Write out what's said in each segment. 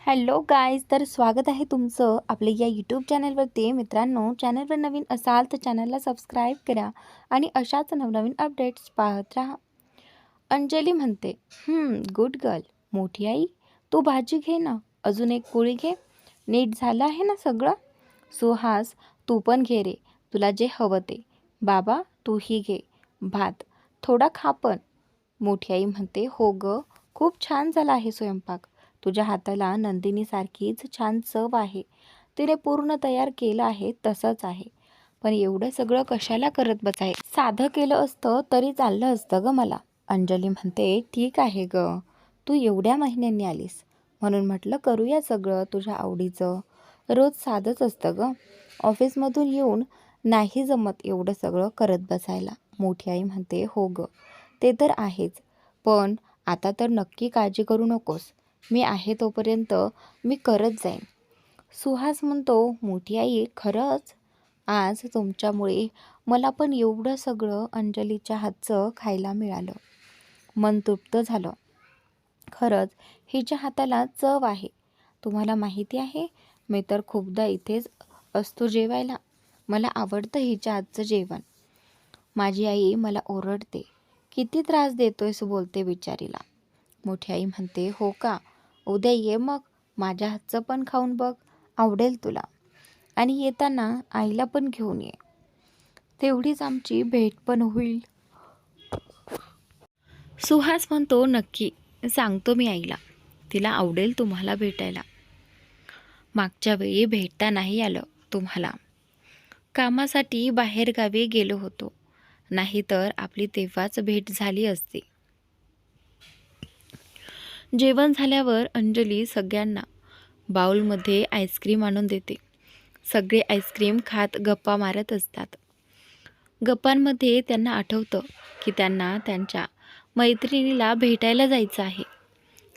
Hello guys, तर स्वागत आहे तुमचं आपल्या या यूट्यूब चॅनलवरती. मित्रांनो, चॅनलवर नवीन असाल तर चॅनलला सबस्क्राईब करा आणि अशाच नवनवीन अपडेट्स पाहत राहा. अंजली म्हणते, गुड गर्ल. मोठी आई, तू भाजी घे ना, अजून एक पोळी घे. नीट झालं आहे ना सगळं? सुहास, तू पण घे रे, तुला जे हवं ते. बाबा, तूही घे भात, थोडा खा पण. मोठी आई म्हणते, हो ग, खूप छान झाला आहे स्वयंपाक. तुझ्या हाताला नंदिनीसारखीच छान चव आहे. तिने पूर्ण तयार केलं आहे तसंच आहे. पण एवढं सगळं कशाला करत बसाय? साधं केलं असतं तरी चाललं असतं ग मला. अंजली म्हणते, ठीक आहे ग, तू एवढ्या महिन्यांनी आलीस म्हणून म्हटलं करूया सगळं तुझ्या आवडीचं. रोज साधंच असतं ग. ऑफिसमधून येऊन नाही जमत एवढं सगळं करत बसायला. मोठी आई म्हणते, हो ग, ते तर आहेच. पण आता तर नक्की काळजी करू नकोस. मी आहे तोपर्यंत मी करत जाईन. सुहास म्हणतो, मोठी आई, खरंच आज तुमच्यामुळे मला पण एवढं सगळं अंजलीच्या हातचं खायला मिळालं. मन तृप्त झालं. खरंच हिच्या हाताला चव आहे. तुम्हाला माहिती आहे, मी तर खूपदा इथेच असतो जेवायला. मला आवडतं हिच्या हातचं जेवण. माझी आई मला ओरडते, किती त्रास देतोयस बोलते बिचारीला. मोठी आई म्हणते, हो का, उद्या ये मग, माझ्या हातचं पण खाऊन बघ, आवडेल तुला. आणि येताना आईला पण घेऊन ये, तेवढीच आमची भेट पण होईल. सुहास म्हणतो, नक्की सांगतो मी आईला, तिला आवडेल तुम्हाला भेटायला. मागच्या वेळी भेटता नाही आलं तुम्हाला, कामासाठी बाहेरगावी गेलो होतो, नाहीतर आपली तेव्हाच भेट झाली असती. जेवण झाल्यावर अंजली सगळ्यांना बाउलमध्ये आईस्क्रीम आणून देते. सगळे आईस्क्रीम खात गप्पा मारत असतात. गप्पांमध्ये त्यांना आठवतं की त्यांना त्यांच्या मैत्रिणीला भेटायला जायचं आहे.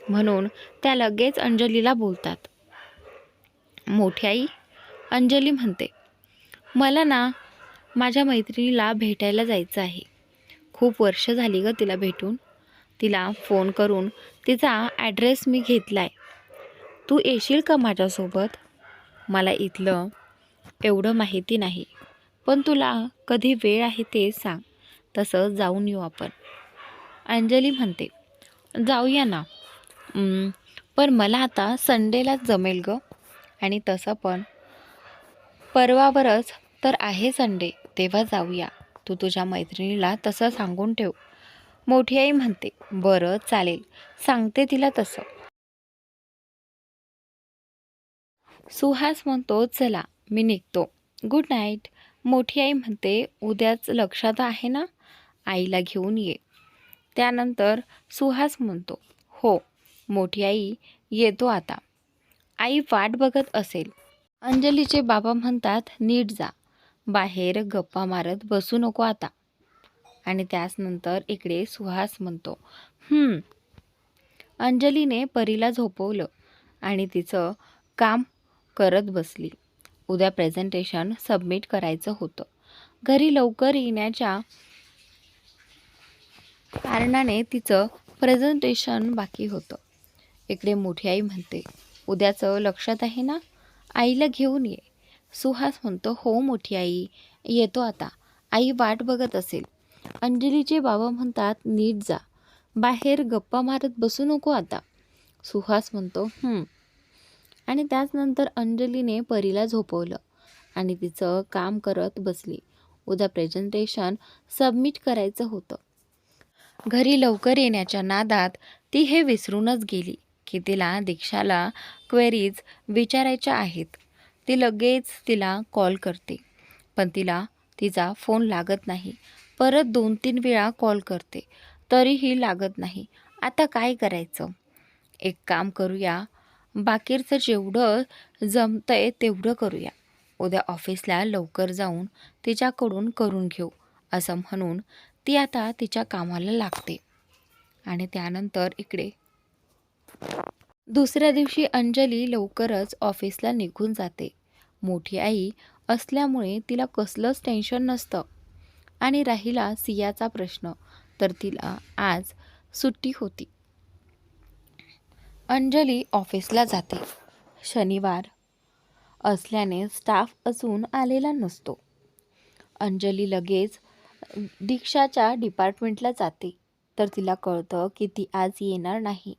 म्हणून त्या लगेच अंजलीला बोलतात. मोठी आई, अंजली म्हणते, मला ना माझ्या मैत्रिणीला भेटायला जायचं आहे. खूप वर्ष झाली ग तिला भेटून. तिला फोन करून तिचा ॲड्रेस मी घेतला आहे. तू येशील का माझ्यासोबत? मला इथलं एवढं माहिती नाही, पण तुला कधी वेळ आहे ते सांग, तसं जाऊन येऊ आपण. अंजली म्हणते, जाऊया ना, पण मला आता संडेलाच जमेल ग. आणि तसं पण परवावरच तर आहे संडे, तेव्हा जाऊया. तू तुझ्या मैत्रिणीला तसं सांगून ठेव. मोठी आई म्हणते, बरं चालेल, सांगते तिला तसं. सुहास म्हणतो, चला मी निघतो, गुड नाईट. मोठी आई म्हणते, उद्याच लक्षात आहे ना, आईला घेऊन ये. त्यानंतर सुहास म्हणतो, हो मोठी आई, येतो आता. आई वाट बघत असेल. अंजलीचे बाबा म्हणतात, नीट जा, बाहेर गप्पा मारत बसू नको आता. आणि त्याचनंतर इकडे सुहास म्हणतो, अंजलीने परीला झोपवलं आणि तिचं काम करत बसली. उद्या प्रेझेंटेशन सबमिट करायचं होतं. घरी लवकर येण्याच्या कारणाने तिचं प्रेझेंटेशन बाकी होतं. इकडे मोठी आई म्हणते, उद्याचं लक्षात आहे ना, आईला घेऊन ये. सुहास म्हणतो, हो मोठी आई, येतो आता. आई वाट बघत असेल. अंजलीचे बाबा म्हणतात, नीट जा, बाहेर गप्पा मारत बसू नको आता. सुहास म्हणतो, आणि त्याचनंतर अंजलीने परीला झोपवलं आणि तिचं काम करत बसली. उद्या प्रेझेंटेशन सबमिट करायचं होतं. घरी लवकर येण्याच्या नादात ती हे विसरूनच गेली की तिला दीक्षाला क्वेरीज विचारायच्या आहेत. ती लगेच तिला कॉल करते, पण तिला तिचा फोन लागत नाही. परत 2-3 वेळा कॉल करते, तरीही लागत नाही. आता काय करायचं? एक काम करूया, बाकीचं जेवढं जमतंय तेवढं करूया. उद्या ऑफिसला लवकर जाऊन तिच्याकडून करून घेऊ, असं म्हणून ती आता तिच्या कामाला लागते. आणि त्यानंतर इकडे दुसऱ्या दिवशी अंजली लवकरच ऑफिसला निघून जाते. मोठी आई असल्यामुळे तिला कसलंच टेन्शन नसतं. आणि राहिला सियाचा प्रश्न, तर तिला आज सुट्टी होती. अंजली ऑफिसला जाते. शनिवार असल्याने स्टाफ अजून आलेला नसतो. अंजली लगेच दीक्षाच्या डिपार्टमेंटला जाते. तर तिला कळतं की ती आज येणार नाही,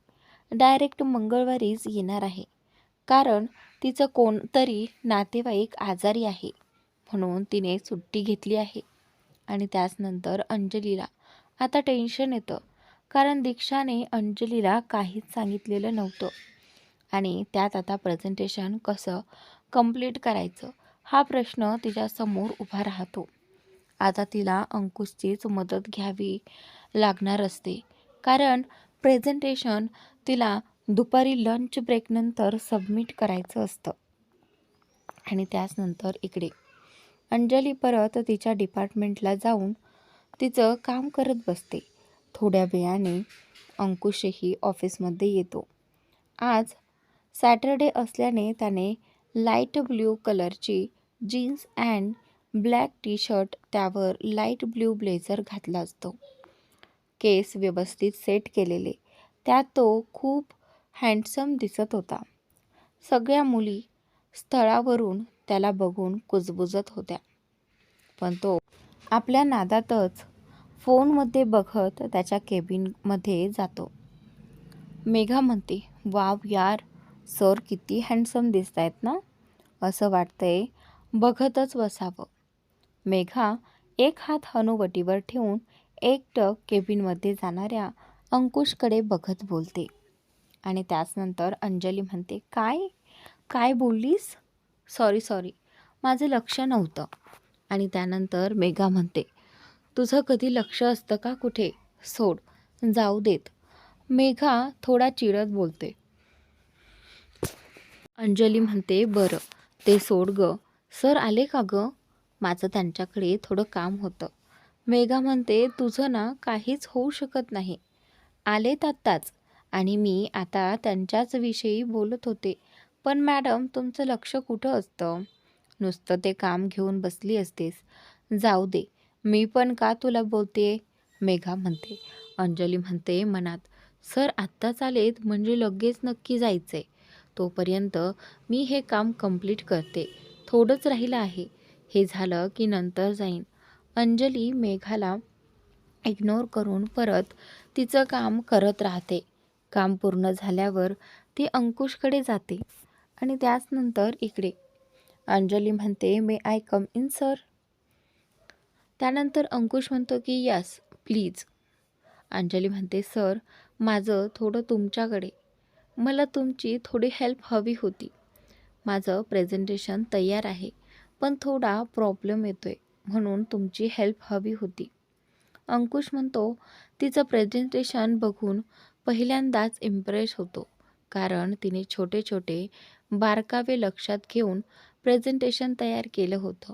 डायरेक्ट मंगळवारीच येणार आहे. कारण तिचं कोणतरी नातेवाईक आजारी आहे, म्हणून तिने सुट्टी घेतली आहे. आणि त्याचनंतर अंजलीला आता टेन्शन येतं, कारण दीक्षाने अंजलीला काहीच सांगितलेलं नव्हतं. आणि त्यात आता प्रेझेंटेशन कसं कंप्लीट करायचं हा प्रश्न तिच्यासमोर उभा राहतो. आता तिला अंकुशचीच मदत घ्यावी लागणार असते, कारण प्रेझेंटेशन तिला दुपारी लंच ब्रेकनंतर सबमिट करायचं असतं. आणि त्याचनंतर इकडे अंजली परत तिच्या डिपार्टमेंटला जाऊन तिचं काम करत बसते. थोड्या वेळाने अंकुशही ऑफिसमध्ये येतो. आज सॅटरडे असल्याने त्याने लाईट ब्ल्यू कलरची jeans and black T shirt, त्यावर लाईट ब्ल्यू ब्लेझर घातला असतो. केस व्यवस्थित सेट केलेले, त्यात तो खूप हँडसम दिसत होता. सगळ्या मुली स्थळावरून त्याला बघून कुजबुजत होत्या, पण तो आपल्या नादातच फोनमध्ये बघत त्याच्या केबिनमध्ये जातो. मेघा म्हणते, वाव यार, सर किती हँडसम दिसत आहेत ना, असं वाटतंय बघतच बसावं. मेघा एक हात हनुवटीवर ठेवून एकटक केबिनमध्ये जाणाऱ्या अंकुशकडे बघत बोलते. आणि त्याचनंतर अंजली म्हणते, काय काय बोललीस? सॉरी, माझं लक्ष नव्हतं. आणि त्यानंतर मेघा म्हणते, तुझं कधी लक्ष असतं का कुठे? सोड, जाऊ देत. मेघा थोडा चिडत बोलते. अंजली म्हणते, बरं ते सोड ग, सर आले का ग? माझं त्यांच्याकडे थोडं काम होतं. मेघा म्हणते, तुझं ना काहीच होऊ शकत नाही. आलेत आत्ताच, आणि मी आता त्यांच्याच विषयी बोलत होते. पण मॅडम, तुमचं लक्ष कुठं असतं? नुसतं ते काम घेऊन बसली असतेस. जाऊ दे, मी पण का तुला बोलते? मेघा म्हणते. अंजली म्हणते मनात, सर आत्ताच आलेत म्हणजे लगेच नक्की जायचंय. तोपर्यंत मी हे काम कंप्लीट करते. थोडंच राहिलं आहे. हे झालं की नंतर जाईन. अंजली मेघाला इग्नोर करून परत तिचं काम करत राहते. काम पूर्ण झाल्यावर ती अंकुशकडे जाते. आणि त्याचनंतर इकडे अंजली म्हणते, मे आय कम इन सर? त्यानंतर अंकुश म्हणतो की यस प्लीज. अंजली म्हणते, सर माझं थोडं तुमच्याकडे, मला तुमची थोडी हेल्प हवी होती. माझं प्रेझेंटेशन तयार आहे, पण थोडा प्रॉब्लेम येतोय, म्हणून तुमची हेल्प हवी होती. अंकुश म्हणतो, तिचं प्रेझेंटेशन बघून पहिल्यांदाच इम्प्रेस होतो, कारण तिने छोटे छोटे बारकावे लक्षात घेऊन प्रेझेंटेशन तयार केलं होतं.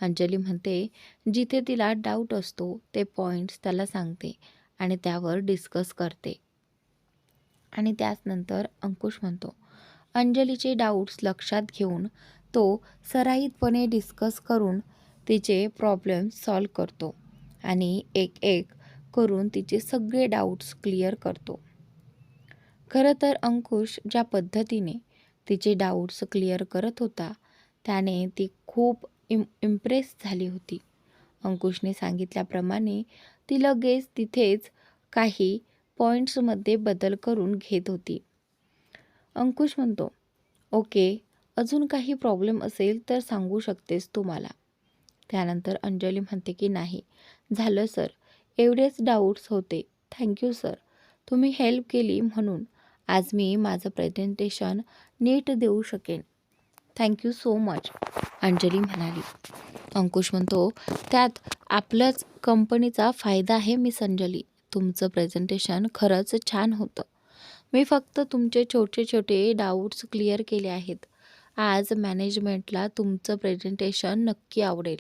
अंजली म्हणते, जिथे तिला डाऊट असतो ते पॉईंट्स त्याला सांगते आणि त्यावर डिस्कस करते. आणि त्याचनंतर अंकुश म्हणतो, अंजलीचे डाऊट्स लक्षात घेऊन तो सराईतपणे डिस्कस करून तिचे प्रॉब्लेम सॉल्व करतो आणि एक एक करून तिचे सगळे डाऊट्स क्लिअर करतो. खरं तर अंकुश ज्या पद्धतीने तिचे डाऊट्स क्लिअर करत होता, त्याने ती खूप इम्प्रेस झाली होती. अंकुशने सांगितल्याप्रमाणे ती लगेच तिथेच काही पॉईंट्समध्ये बदल करून घेत होती. अंकुश म्हणतो, ओके, अजून काही प्रॉब्लेम असेल तर सांगू शकतेस तू मला. त्यानंतर अंजली म्हणते की नाही, झालं सर, एवढेच डाऊट्स होते. थँक्यू सर, तुम्ही हेल्प केली म्हणून आज मी माझं प्रेझेंटेशन नीट देऊ शकेन. थँक्यू सो मच, अंजली म्हणाली. अंकुश म्हणतो, त्यात आपल्याच कंपनीचा फायदा आहे मिस अंजली. तुमचं प्रेझेंटेशन खरंच छान होतं. मी फक्त तुमचे छोटे छोटे डाऊट्स क्लिअर केले आहेत. आज मॅनेजमेंटला तुमचं प्रेझेंटेशन नक्की आवडेल.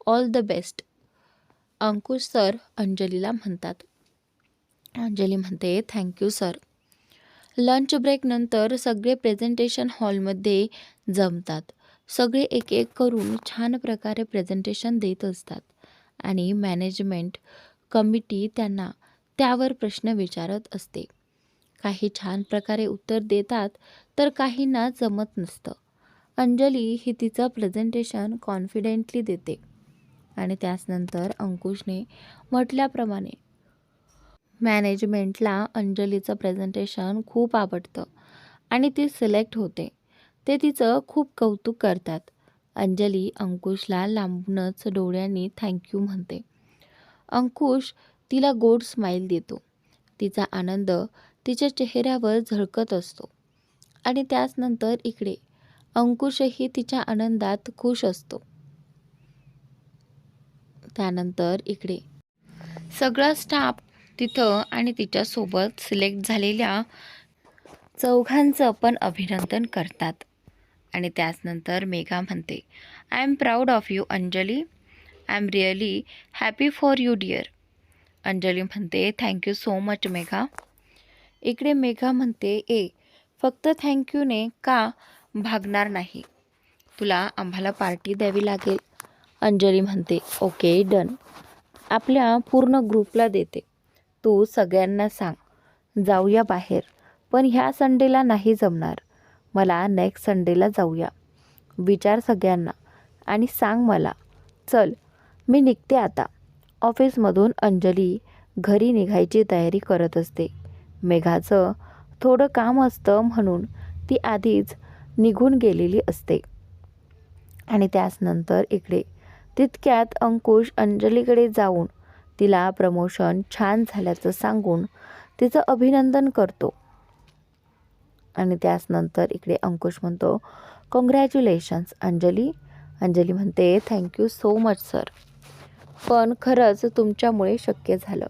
All the best. Ankush sir अंजलीला म्हणतात. अंजली म्हणते, थँक्यू सर. लंच ब्रेकनंतर सगळे प्रेझेंटेशन हॉलमध्ये जमतात. सगळे एक एक करून छान प्रकारे प्रेझेंटेशन देत असतात आणि मॅनेजमेंट कमिटी त्यांना त्यावर प्रश्न विचारत असते. काही छान प्रकारे उत्तर देतात तर काहींना जमत नसतं. अंजली ही तिचं प्रेझेंटेशन कॉन्फिडेंटली देते आणि त्याचनंतर अंकुशने म्हटल्याप्रमाणे मॅनेजमेंटला अंजलीचं प्रेझेंटेशन खूप आवडतं आणि ती सिलेक्ट होते. ते तिचं खूप कौतुक करतात. अंजली अंकुशला लांबूनच डोळ्यांनी थँक्यू म्हणते. अंकुश तिला गोड स्माईल देतो. तिचा आनंद तिच्या चेहऱ्यावर झळकत असतो आणि त्याचनंतर इकडे अंकुशही तिच्या आनंदात खुश असतो. त्यानंतर इकडे सगळा स्टाफ तिथं आणि तिच्यासोबत सिलेक्ट झालेल्या चौघांचं पण अभिनंदन करतात आणि त्याचनंतर मेघा म्हणते, I am proud of you Anjali. I am really happy for you dear. Anjali म्हणते, थँक्यू सो मच मेघा. इकडे मेघा म्हणते, फक्त थँक्यूने का भागणार नाही, तुला आम्हाला पार्टी द्यावी लागेल. अंजली म्हणते, ओके डन. आपल्या पूर्ण ग्रुपला देते. तू सगळ्यांना सांग जाऊया बाहेर, पण ह्या संडेला नाही जमणार. मला नेक्स्ट संडेला जाऊया. विचार सगळ्यांना आणि सांग मला. चल मी निघते आता. ऑफिसमधून अंजली घरी निघायची तयारी करत असते. मेघाचं थोडं काम असतं म्हणून ती आधीच निघून गेलेली असते. आणि त्याचनंतर इकडे तितक्यात अंकुश अंजलीकडे जाऊन तिला प्रमोशन छान झाल्याचं सांगून तिचं अभिनंदन करतो. आणि त्याचनंतर इकडे अंकुश म्हणतो, कॉंग्रॅच्युलेशन्स अंजली. अंजली म्हणते, थँक्यू सो मच सर. पण खरंच तुमच्यामुळे शक्य झालं.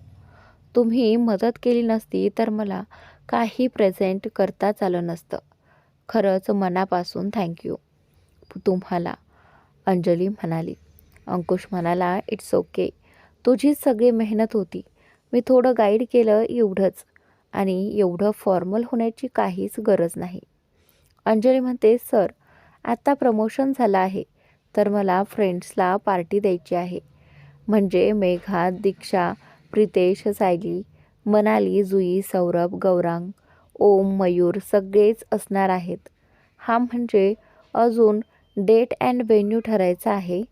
तुम्ही मदत केली नसती तर मला काही प्रेझेंट करताच आलं नसतं. खरंच मनापासून थँक्यू तुम्हाला, अंजली म्हणाली. अंकुश म्हणाला, इट्स ओके. तुझीच सगळी मेहनत होती. मी थोडं गाईड केलं एवढंच आणि एवढं फॉर्मल होण्याची काहीच गरज नाही. अंजली म्हणते, सर आता प्रमोशन झालं आहे तर मला फ्रेंड्सला पार्टी द्यायची आहे. म्हणजे मेघा, दीक्षा, प्रितेश, सायली, मनाली, जुई, सौरभ, गौरांग, ओम, मयूर सगळेच असणार आहेत. हा म्हणजे अजून डेट अँड व्हेन्यू ठरायचा आहे.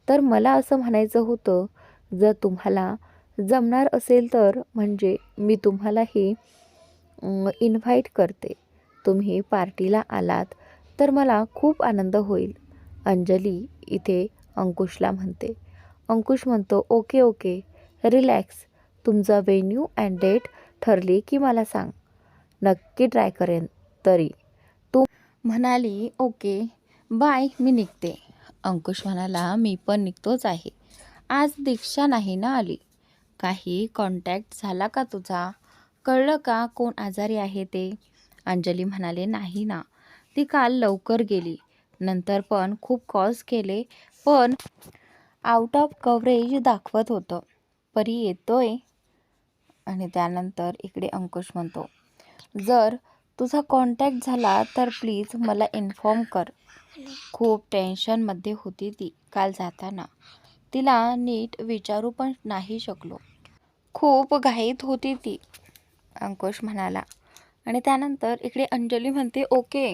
तर मला असं म्हणायचं होतं, जर तुम्हाला जमणार असेल तर म्हणजे मी तुम्हालाही इन्व्हाइट करते. तुम्ही पार्टीला आलात तर मला खूप आनंद होईल. अंजली इथे अंकुशला म्हणते. अंकुश म्हणतो, ओके ओके रिलॅक्स. तुमचा व्हेन्यू अँड डेट ठरली की मला सांग. नक्की ट्राय करेन. तरी तू म्हणाली, ओके बाय मी निघते. अंकुश म्हणाला, मी पण निघतोच आहे. आज दीक्षा नाही ना आली. काही कॉन्टॅक्ट झाला का तुझा? कळलं का कोण आजारी आहे ते? अंजली म्हणाले, नाही ना. ती काल लवकर गेली. नंतर पण खूप कॉल्स केले पण आउट ऑफ कव्हरेज दाखवत होतं. परी येतोय. आणि त्यानंतर इकडे अंकुश म्हणतो, जर तुझा कॉन्टॅक्ट झाला तर प्लीज मला इन्फॉर्म कर. खूप टेन्शनमध्ये होती ती काल जाताना. तिला नीट विचारू पण नाही शकलो. खूप घाईत होती ती, अंकुश म्हणाला. आणि त्यानंतर इकडे अंजली म्हणते, ओके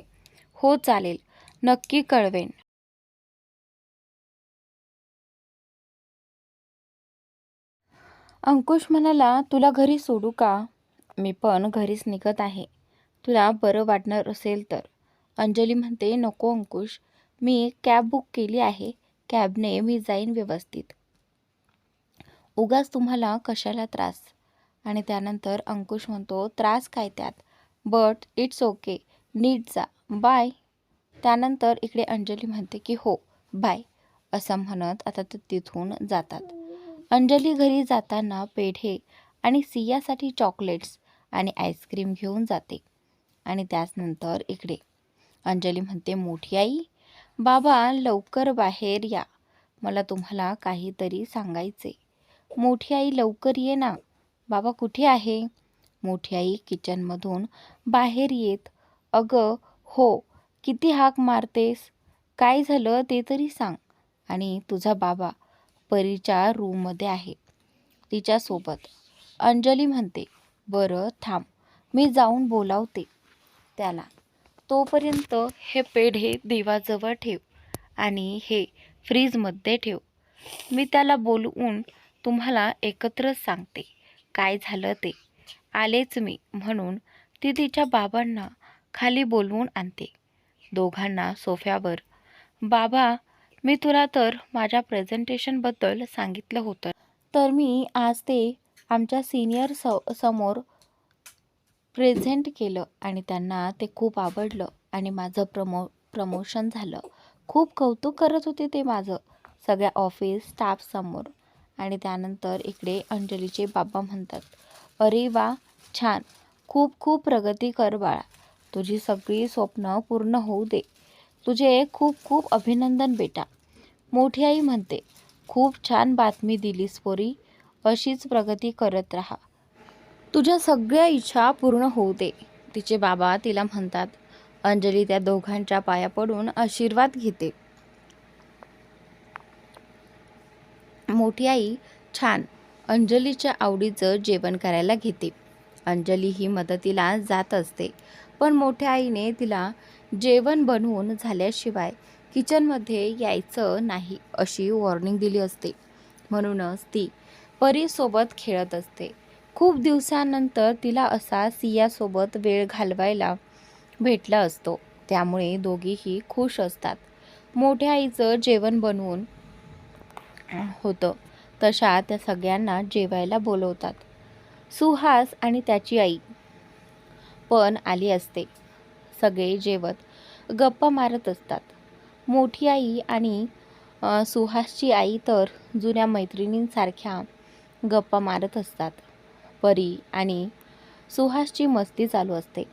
हो चालेल, नक्की कळवेन. अंकुश म्हणाला, तुला घरी सोडू का? मी पण घरीच निघत आहे. तुला बरं वाटणार असेल तर. अंजली म्हणते, नको अंकुश, मी कॅब बुक केली आहे. कॅबने मी जाईन व्यवस्थित. उगाच तुम्हाला कशाला त्रास. आणि त्यानंतर अंकुश म्हणतो, त्रास काय त्यात, बट इट्स ओके, नीट जा, बाय. त्यानंतर इकडे अंजली म्हणते की हो बाय असं म्हणत आता ते तिथून जातात. अंजली घरी जाताना पेढे आणि सियासाठी चॉकलेट्स आणि आईस्क्रीम घेऊन जाते. आणि त्याचनंतर इकडे अंजली म्हणते, मोठी आई, बाबा लवकर बाहेर या, मला तुम्हाला काहीतरी सांगायचे. मोठी आई लवकर ये ना, बाबा कुठे आहे? मोठी आई किचनमधून बाहेर येत, अगं हो, किती हाक मारतेस? काय झालं ते तरी सांग. आणि तुझा बाबा परीच्या रूममध्ये आहे तिच्यासोबत. अंजली म्हणते, बरं थांब, मी जाऊन बोलावते त्याला. तोपर्यंत हे पेढे देवाजवळ ठेव आणि हे फ्रीजमध्ये ठेव. मी त्याला बोलवून तुम्हाला एकत्रच सांगते काय झालं ते. आलेच मी म्हणून ती तिच्या बाबांना खाली बोलवून आणते. दोघांना सोफ्यावर. बाबा, मी तुला तर माझ्या प्रेझेंटेशनबद्दल सांगितलं होतं, तर मी आज ते आमच्या सिनियर समोर प्रेझेंट केलं आणि त्यांना ते खूप आवडलं आणि माझं प्रमोशन झालं. खूप कौतुक करत होते ते माझं सगळ्या ऑफिस स्टाफसमोर. आणि त्यानंतर इकडे अंजलीचे बाबा म्हणतात, अरे वा, छान, खूप खूप प्रगती कर बाळा. तुझी सगळी स्वप्न पूर्ण होऊ दे. तुझे खूप खूप अभिनंदन बेटा. मोठी आई म्हणते, खूप छान बातमी दिलीस पोरी. अशीच प्रगती करत राहा. तुझ्या सगळ्या इच्छा पूर्ण होऊ दे. तिचे बाबा तिला म्हणतात. अंजली त्या दोघांच्या पाया पडून आशीर्वाद घेते. मोठी आई छान अंजलीच्या आवडीचं जेवण करायला घेते. अंजली ही मदतीला जात असते, पण मोठ्या आईने तिला जेवण बनवून झाल्याशिवाय किचनमध्ये यायचं नाही अशी वॉर्निंग दिली असते. म्हणूनच ती परीसोबत खेळत असते. खूप दिवसांनंतर तिला असा सियासोबत वेळ घालवायला भेटला असतो, त्यामुळे दोघीही खुश असतात. मोठ्या आईचं जेवण बनवून होतं तशा त्या सगळ्यांना जेवायला बोलवतात. सुहास आणि त्याची आई पण आली असते. सगळे जेवत गप्पा मारत असतात. मोठी आई आणि सुहासची आई तर जुन्या मैत्रिणींसारख्या गप्पा मारत असतात. परी आणि सुहासची मस्ती चालू असते.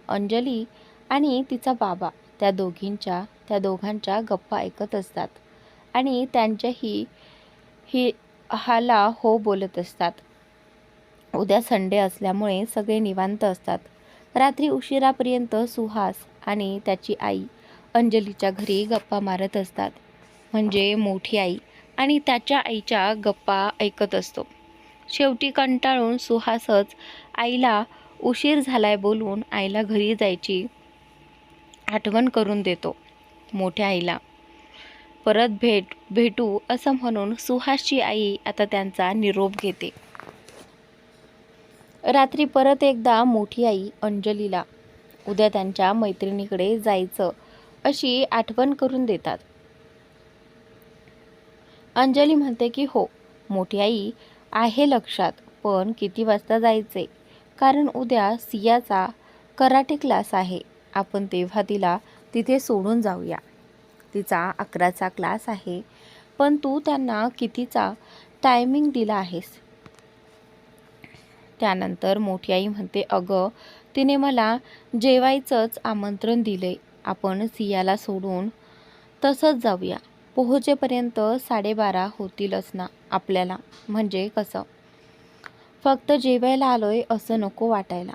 अंजली आणि तिचा बाबा त्या दोघांच्या गप्पा ऐकत असतात आणि त्यांच्याही हाला हो बोलत असतात. उद्या संडे असल्यामुळे सगळे निवांत असतात. रात्री उशिरापर्यंत सुहास आणि त्याची आई अंजलीच्या घरी गप्पा मारत असतात. म्हणजे मोठी आई आणि त्याच्या आईच्या गप्पा ऐकत असतो. शेवटी कंटाळून सुहासच आईला उशीर झालाय बोलून आईला घरी जायची आठवण करून देतो. मोठ्या आईला परत भेटू असं म्हणून सुहासची आई आता त्यांचा निरोप घेते. रात्री परत एकदा मोठी आई अंजलीला उद्या त्यांच्या मैत्रिणीकडे जायचं अशी आठवण करून देतात. अंजली म्हणते की हो मोठी आई, आहे लक्षात, पण किती वाजता जायचे? कारण उद्या सियाचा कराटे क्लास आहे. आपण तेव्हा तिला तिथे सोडून जाऊया. तिचा 11चा क्लास आहे, पण तू त्यांना कितीचा टायमिंग दिला आहेस? त्यानंतर मोठी आई म्हणते, अगं तिने मला जेवायचंच आमंत्रण दिले. आपण सियाला सोडून तसंच जाऊया. पोहोचेपर्यंत 12:30 होतीलच ना आपल्याला. म्हणजे कसं, फक्त जेवायला आलोय असं नको वाटायला.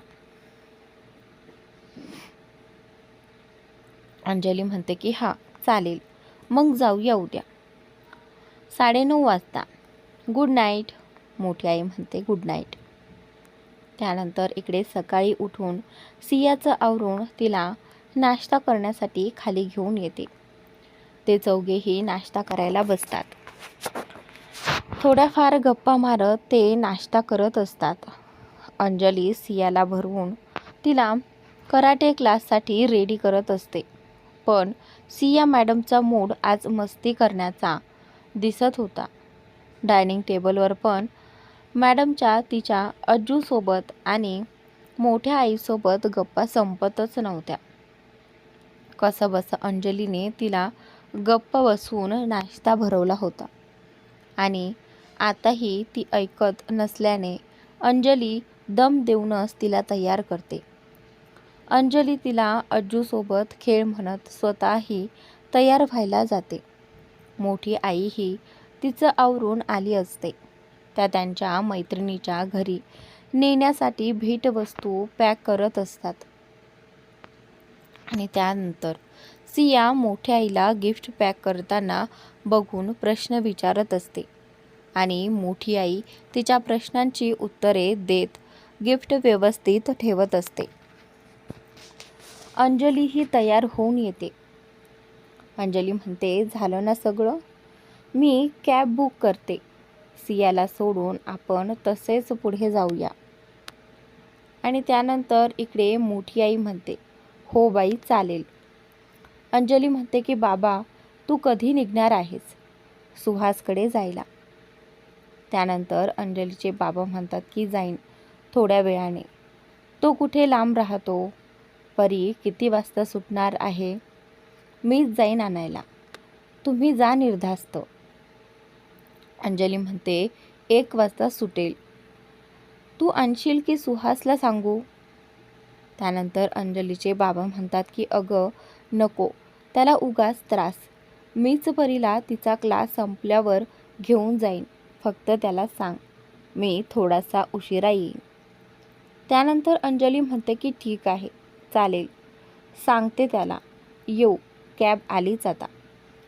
अंजली म्हणते की हां चालेल, मग जाऊया उद्या 9:30 वाजता. Good night. मोठी आई म्हणते गुड नाईट. त्यानंतर इकडे सकाळी उठून सियाचं आवरून तिला नाश्ता करण्यासाठी खाली घेऊन येते. ते चौघेही नाश्ता करायला बसतात. थोड्याफार गप्पा मारत ते नाश्ता करत असतात. अंजली सियाला भरवून तिला कराटे क्लाससाठी रेडी करत असते. पण सिया मॅडमचा मूड आज मस्ती करण्याचा दिसत होता. डायनिंग टेबलवर पण मॅडमच्या तिच्या अज्जूसोबत आणि मोठ्या आईसोबत गप्पा संपतच नव्हत्या. कसंबसं अंजलीने तिला गप्प बसवून नाश्ता भरवला होता आणि आताही ती ऐकत नसल्याने अंजली दम देऊनच तिला तयार करते. अंजली तिला अज्जूसोबत खेळ म्हणत स्वतःही तयार व्हायला जाते. मोठी आईही तिचं आवरून आली असते. त्या त्यांच्या मैत्रिणीच्या घरी नेण्यासाठी भेटवस्तू पॅक करत असतात. आणि त्यानंतर सिया मोठ्या आईला गिफ्ट पॅक करताना बघून प्रश्न विचारत असते आणि मोठी आई तिच्या प्रश्नांची उत्तरे देत गिफ्ट व्यवस्थित ठेवत असते. अंजली ही तयार होऊन येते. अंजली म्हणते, झालं ना सगळं? मी कॅब बुक करते. सियाला सोडून आपण तसेच पुढे जाऊया. आणि त्यानंतर इकडे मोठी आई म्हणते, हो बाई चालेल. अंजली म्हणते की बाबा तू कधी निघणार आहेस सुहासकडे जायला? त्यानंतर अंजलीचे बाबा म्हणतात की जाईन थोड्या वेळाने. तो कुठे लांब राहतो? परी किती वाजता सुटणार आहे? मीच जाईन आणायला. तुम्ही जा निर्धास्त. अंजली म्हणते 1 वाजता सुटेल. तू आणशील की सुहासला सांगू? त्यानंतर अंजलीचे बाबा म्हणतात की अगं नको, त्याला उगाच त्रास. मीच परीला तिचा क्लास संपल्यावर घेऊन जाईन. फक्त त्याला सांग मी थोडासा उशिरा येईन. त्यानंतर अंजली म्हणते की ठीक आहे चालेल, सांगते त्याला येऊ, कॅब आलीच आता.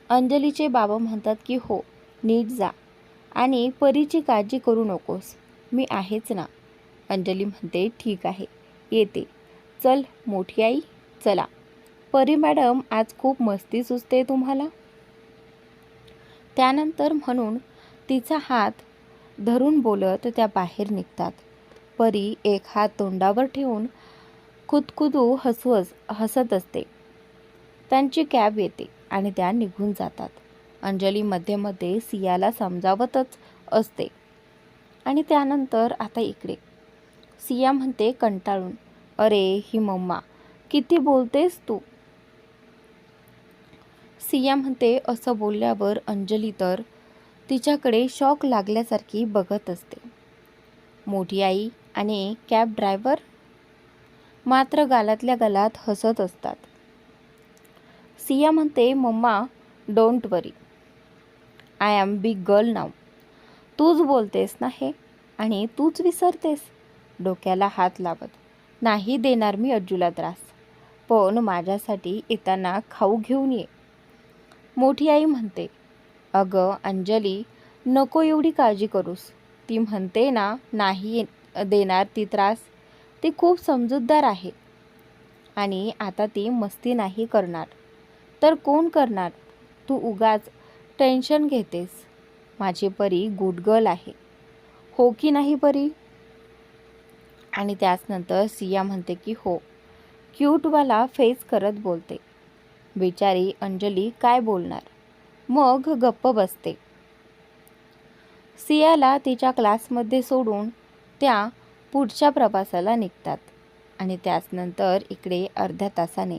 अंजलीचे बाबा म्हणतात की हो नीट जा आणि परीची काळजी करू नकोस, मी आहेच ना. अंजली म्हणते ठीक आहे येते. चल मोठी आई चला. परी मॅडम आज खूप मस्ती सुचते तुम्हाला. त्यानंतर म्हणून तिचा हात धरून बोलत त्या बाहेर निघतात. परी एक हात तोंडावर ठेवून खुदखुदू हसत असते. त्यांची कॅब येते आणि त्या निघून जातात. अंजली मध्ये मध्ये सियाला समजावतच असते. आणि त्यानंतर आता इकडे सिया म्हणते कंटाळून, अरे ही मम्मा किती बोलतेस तू. सिया म्हणते असं बोलल्यावर अंजली तर तिच्याकडे शॉक लागल्यासारखी बघत असते. मोठी आई आणि कॅब ड्रायव्हर मात्र गालातल्या गालात हसत असतात. सिया म्हणते mamma don't worry, I am big girl now. तूच बोलतेस ना हे आणि तूच विसरतेस. डोक्याला हात लावत, नाही देणार मी अज्जूला त्रास, पण माझ्यासाठी येताना खाऊ घेऊन ये. मोठी आई म्हणते, अगं अंजली नको एवढी काळजी करूस. ती म्हणते ना नाही देणार ती त्रास. ती खूप समजूतदार आहे आणि आता ती मस्ती नाही करणार तर कोण करणार. तू उगाच टेन्शन घेतेस. माझी परी गुड गर्ल आहे, हो की नाही परी? आणि त्याचनंतर सिया म्हणते की हो. क्यूटवाला फेस करत बोलते. बिचारी अंजली काय बोलणार, मग गप्प बसते. सियाला तिच्या क्लासमध्ये सोडून त्या पुढच्या प्रवासाला निघतात. आणि त्याचनंतर इकडे अर्ध्या तासाने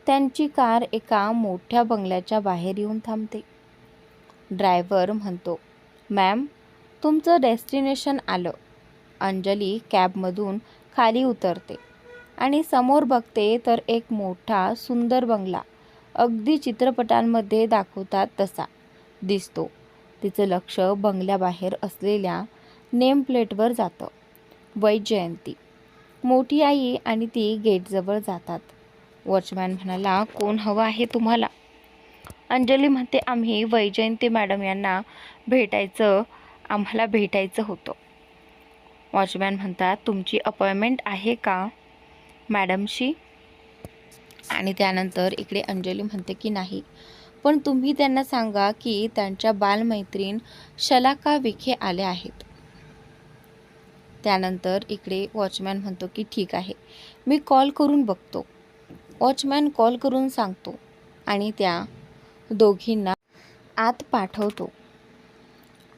त्यांची कार एका मोठ्या बंगल्याच्या बाहेर येऊन थांबते. ड्रायव्हर म्हणतो, मॅम तुमचं डेस्टिनेशन आलं. अंजली कॅबमधून खाली उतरते आणि समोर बघते तर एक मोठा सुंदर बंगला अगदी चित्रपटांमध्ये दाखवतात तसा दिसतो. तिचं लक्ष बंगल्याबाहेर असलेल्या नेम प्लेटवर जातं. वैजयंती. मोठी आई आणि ती गेटजवळ जातात. वॉचमॅन म्हणाला, कोण हवं आहे तुम्हाला? अंजली म्हणते, आम्ही वैजयंती मॅडम यांना आम्हाला भेटायचं होतं. वॉचमॅन म्हणतात, तुमची अपॉइंटमेंट आहे का मॅडमशी? आणि त्यानंतर इकडे अंजली म्हणते की नाही, पण तुम्ही त्यांना सांगा की त्यांच्या बालमैत्रीण शलाका विखे आल्या आहेत. त्यानंतर इकडे वॉचमॅन म्हणतो की ठीक आहे, मी कॉल करून बघतो. वॉचमॅन कॉल करून सांगतो आणि त्या दोघींना आत पाठवतो.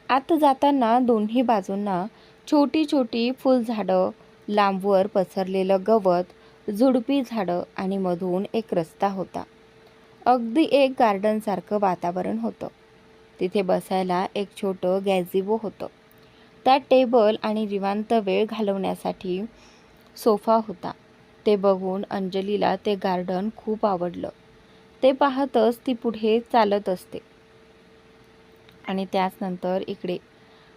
आत जाताना दोन्ही बाजूंना छोटी छोटी फुलझाडं, लांबवर पसरलेलं गवत, झुडपी झाडं आणि मधून एक रस्ता होता. अगदी एक गार्डनसारखं वातावरण होतं. तिथे बसायला एक छोटं गॅझिबो होतं. त्यात टेबल आणि निवांत वेळ घालवण्यासाठी सोफा होता. ते बघून अंजलीला ते गार्डन खूप आवडलं. ते पाहतच ती पुढे चालत असते. आणि त्याचनंतर इकडे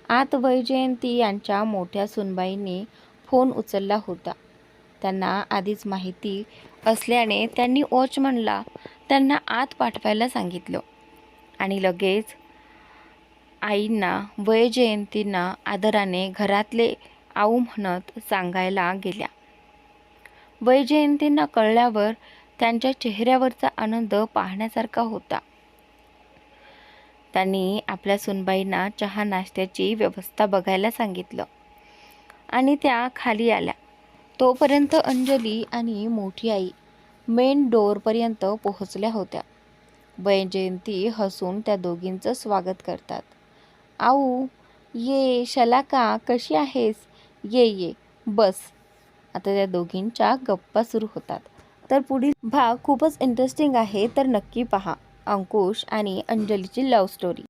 आत वैजयंती यांच्या मोठ्या सुनबाईंनी फोन उचलला होता. त्यांना आधीच माहिती असल्याने त्यांनी वॉचमनला त्यांना आत पाठवायला सांगितलं. आणि लगेच आईंना वैजयंतींना आदराने घरातले आऊ म्हणत सांगायला गेल्या. वैजयंतींना कळल्यावर त्यांच्या चेहऱ्यावरचा आनंद पाहण्यासारखा होता. त्यांनी आपल्या सुनबाईंना चहा नाश्त्याची व्यवस्था बघायला सांगितलं आणि त्या खाली आल्या. तोपर्यंत अंजली आणि मोठी आई मेन डोअरपर्यंत पोहोचल्या होत्या. वैजयंती हसून त्या दोघींचं स्वागत करतात. आऊ, ये शलाका, कशी आहेस? ये बस. आता त्या दोघींच्या गप्पा सुरू होतात. तर पुढील भाग खूपच इंटरेस्टिंग आहे, तर नक्की पहा. अंकुश आणि अंजलीची लव्ह स्टोरी.